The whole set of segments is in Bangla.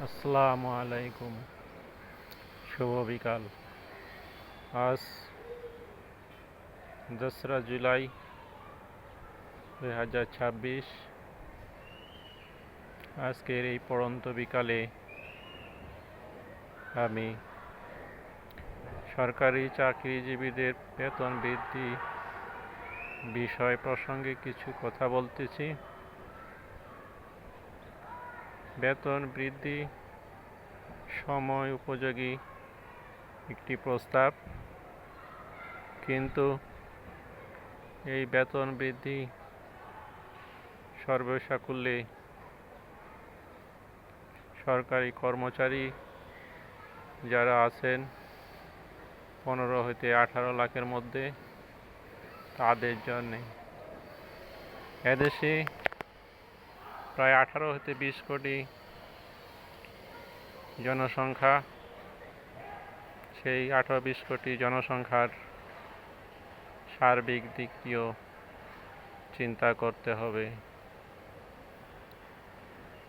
আসসালামু আলাইকুম। শুভ বিকাল। আজ 2রা জুলাই 2026। আজকের এই পড়ন্ত বিকালে আমি সরকারি চাকরিজীবীদের বেতন বৃদ্ধি বিষয় প্রসঙ্গে কিছু কথা বলতেছি। বেতন বৃদ্ধি সময় উপযোগী একটি প্রস্তাব, কিন্তু এই বেতন বৃদ্ধি সর্বসাকুল্যে সরকারি কর্মচারী যারা আছেন 15 হইতে 18 লাখের মধ্যে, তাদের জন্যে। এদেশে প্রায় 18 হতে 20 কোটি জনসংখ্যা। সেই 18-20 কোটি জনসংখ্যার সার্বিক দিক দিয়েও চিন্তা করতে হবে।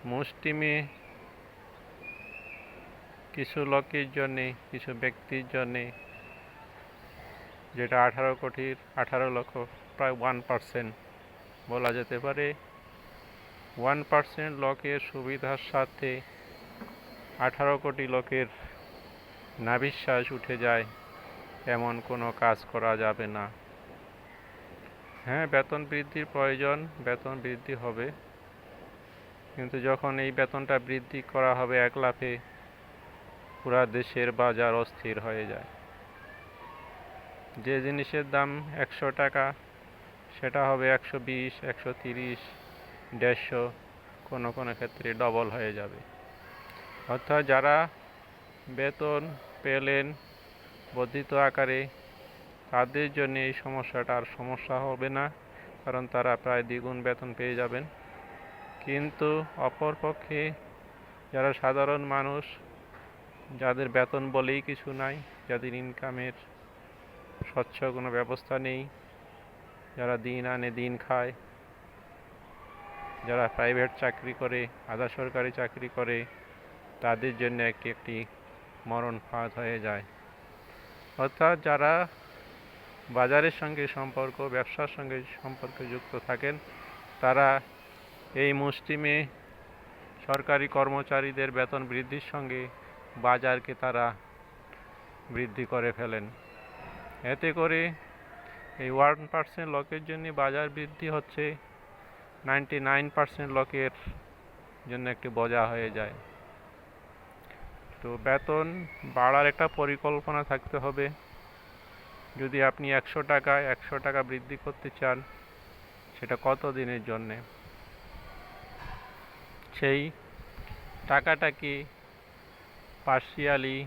মুষ্টিমে কিছু লোকের জন্যে, কিছু ব্যক্তির জন্যে, যেটা 18 লক্ষ, প্রায় 1% বলা যেতে পারে, 1% লোকের সুবিধার সাথে 18 কোটি লোকের নাভিশ্বাস উঠে যায়, এমন কোনো কাজ করা যাবে না। হ্যাঁ, বেতন বৃদ্ধির প্রয়োজন, বেতন বৃদ্ধি হবে, কিন্তু যখন এই বেতনটা বৃদ্ধি করা হবে এক লাফে, পুরা দেশের বাজার অস্থির হয়ে যায়। যে জিনিসের দাম 100 টাকা, সেটা হবে 120, 130, 150, কোনো কোনো ক্ষেত্রে ডবল হয়ে যাবে। অর্থাৎ যারা বেতন পেলেন বর্ধিত আকারে, তাদের জন্য এই সমস্যাটা আর সমস্যা হবে না, কারণ তারা প্রায় দ্বিগুণ বেতন পেয়ে যাবেন। কিন্তু অপরপক্ষে যারা সাধারণ মানুষ, যাদের বেতন বলেই কিছু নাই, যাদের ইনকামের স্বচ্ছ কোনো ব্যবস্থা নেই, যারা দিন আনে দিন খায়, যারা প্রাইভেট চাকরি করে, আধা সরকারি চাকরি করে, তাদের জন্য একটি মরণ ফাঁদ হয়ে যায়। অর্থাৎ যারা বাজারের সঙ্গে সম্পর্ক, ব্যবসার সঙ্গে সম্পর্কে যুক্ত থাকেন, তারা এই মুষ্টিমে সরকারি কর্মচারীদের বেতন বৃদ্ধির সঙ্গে বাজারকে তারা বৃদ্ধি করে ফেলেন। এতে করে এই 1% লোকের জন্য বাজার বৃদ্ধি হচ্ছে, 99% লোকের জন্য একটি বোঝা হয়ে যায়। তো বেতন বাড়ার একটা পরিকল্পনা থাকতে হবে। যদি আপনি 100 টাকা বৃদ্ধি করতে চান, সেটা কত দিনের জন্যে? সেই টাকাটাকে পার্শিয়ালি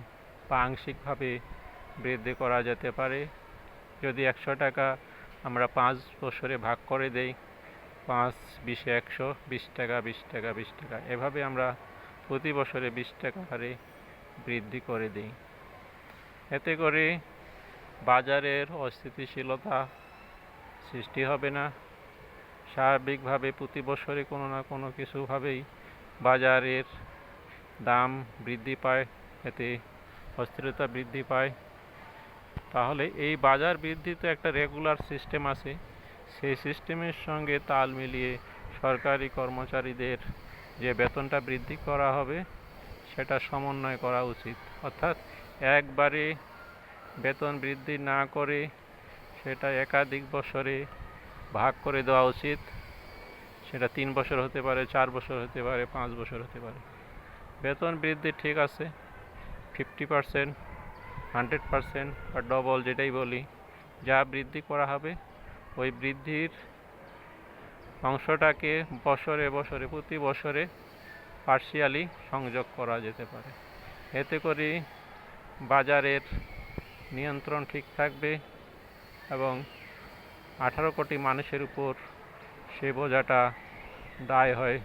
বা আংশিকভাবে বৃদ্ধি করা যেতে পারে। যদি 100 টাকা আমরা 5 বছরে ভাগ করে দেই, 5, 20, 100, 20 টাকা, 20 টাকা, 20 টাকা, এভাবে আমরা প্রতি বছরে 20 টাকা হারে বৃদ্ধি করে দিই। এতে করে বাজারের অস্থিতিশীলতা সৃষ্টি হবে না। স্বাভাবিকভাবে প্রতি বছরে কোনো না কোনো কিছুভাবেই বাজারের দাম বৃদ্ধি পায়, এতে অস্থিরতা বৃদ্ধি পায়। তাহলে এই বাজার বৃদ্ধিতে একটা রেগুলার সিস্টেম আছে, সেই সিস্টেমের সঙ্গে তাল মিলিয়ে সরকারি কর্মচারীদের যে বেতনটা বৃদ্ধি করা হবে, সেটা সমন্বয় করা উচিত। অর্থাৎ একবারে বেতন বৃদ্ধি না করে সেটা একাধিক বছরে ভাগ করে দেওয়া উচিত। সেটা 3 বছর হতে পারে, 4 বছর হতে পারে, 5 বছর হতে পারে। বেতন বৃদ্ধি ঠিক আছে, 50%, 100% বা ডবল, যেটাই বলি, যা বৃদ্ধি করা হবে, ওই বৃদ্ধির অংশটাকে বছরে বছরে, প্রতি বছরে পার্শিয়ালি সংযোগ করা যেতে পারে। এতে করে বাজারের নিয়ন্ত্রণ ঠিক থাকবে এবং 18 কোটি মানুষের উপর সে বোঝাটা দায় হয়ে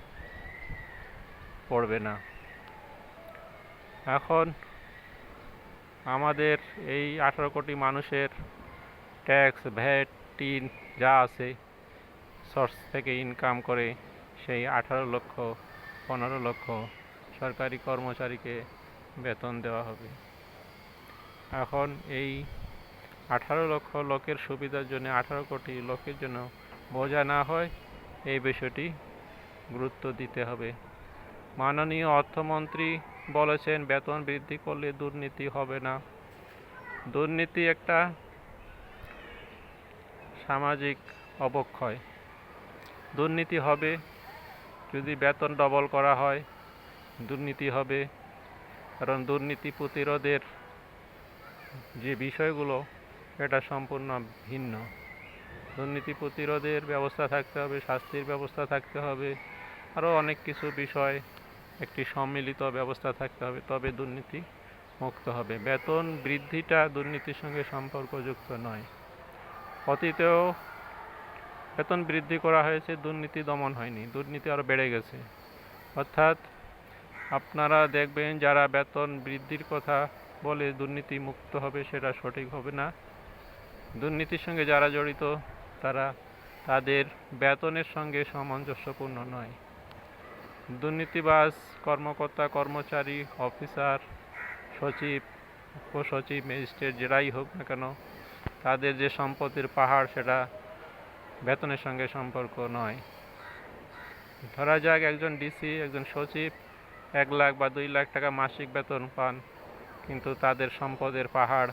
পড়বে না। এখন আমাদের এই 18 কোটি মানুষের ট্যাক্স, ভ্যাট, টিন যা আছে, সোর্স থেকে ইনকাম করে সেই 18 লক্ষ, 15 লক্ষ সরকারি কর্মচারীকে বেতন দেওয়া হবে। এখন এই 18 লক্ষ লোকের সুবিধার জন্য 18 কোটি লোকের জন্য বোঝা না হয়, এই বিষয়টি গুরুত্ব দিতে হবে। মাননীয় অর্থমন্ত্রী বলেছেন বেতন বৃদ্ধি করলে দুর্নীতি হবে না। দুর্নীতি একটা সামাজিক অবক্ষয়। দুর্নীতি হবে যদি বেতন ডবল করা হয়, দুর্নীতি হবে, কারণ দুর্নীতি প্রতিরোধের যে বিষয়গুলো এটা সম্পূর্ণ ভিন্ন। দুর্নীতি প্রতিরোধের ব্যবস্থা থাকতে হবে, শাস্তির ব্যবস্থা থাকতে হবে, আরও অনেক কিছু বিষয় একটি সম্মিলিত ব্যবস্থা থাকতে হবে, তবে দুর্নীতি মুক্ত হবে। বেতন বৃদ্ধিটা দুর্নীতির সঙ্গে সম্পর্কযুক্ত নয়। অতীতেও বেতন বৃদ্ধি করা হয়েছে, দুর্নীতি দমন হয়নি, দুর্নীতি আরও বেড়ে গেছে। অর্থাৎ আপনারা দেখবেন যারা বেতন বৃদ্ধির কথা বলে দুর্নীতি মুক্ত হবে, সেটা সঠিক হবে না। দুর্নীতির সঙ্গে যারা জড়িত তারা তাদের বেতনের সঙ্গে সামঞ্জস্যপূর্ণ নয়। দুর্নীতিবাজ কর্মকর্তা, কর্মচারী, অফিসার, সচিব, উপসচিব, ম্যাজিস্ট্রেট যারাই হোক না কেন, তাদের যে সম্পত্তির পাহাড় সেটা বেতনের সঙ্গে সম্পর্ক নয়। ধরা যাক একজন ডিসি, একজন সচিব 1 লাখ বা 2 লাখ টাকা মাসিক বেতন পান, কিন্তু তাদের সম্পদের পাহাড়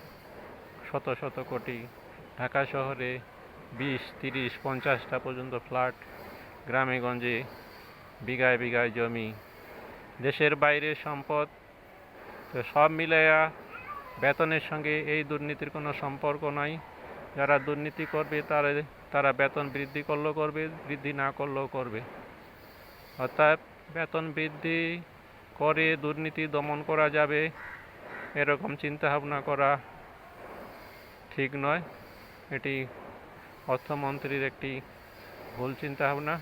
শত শত কোটি। ঢাকা শহরে 20, 30, 50টা পর্যন্ত ফ্ল্যাট, গ্রামে গঞ্জে বিঘায় বিঘায় জমি, দেশের বাইরে সম্পদ। তো সব মিলাইয়া বেতনের সঙ্গে এই দুর্নীতির কোনো সম্পর্ক নাই। যারা দুর্নীতি করবে তারা বেতন বৃদ্ধি করলেও করবে, বৃদ্ধি না করলেও করবে। অর্থাৎ বেতন বৃদ্ধি করে দুর্নীতি দমন করা যাবে এরকম চিন্তাভাবনা করা ঠিক নয়। এটি অর্থমন্ত্রীর একটি ভুল চিন্তাভাবনা।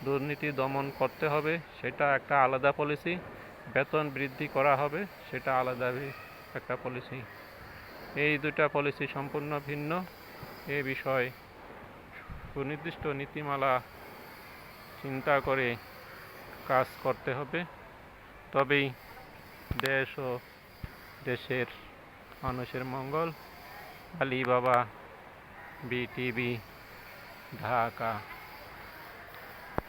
দুর্নীতি দমন করতে হবে, সেটা একটা আলাদা পলিসি। বেতন বৃদ্ধি করা হবে, সেটা আলাদা একটা পলিসি। এই দুটা পলিসি সম্পূর্ণ ভিন্ন। এ বিষয়ে সুনির্দিষ্ট নীতিমালা চিন্তা করে কাজ করতে হবে, তবেই দেশ ও দেশের মানুষের মঙ্গল। আলী বাবা, বিটিভি, ঢাকা।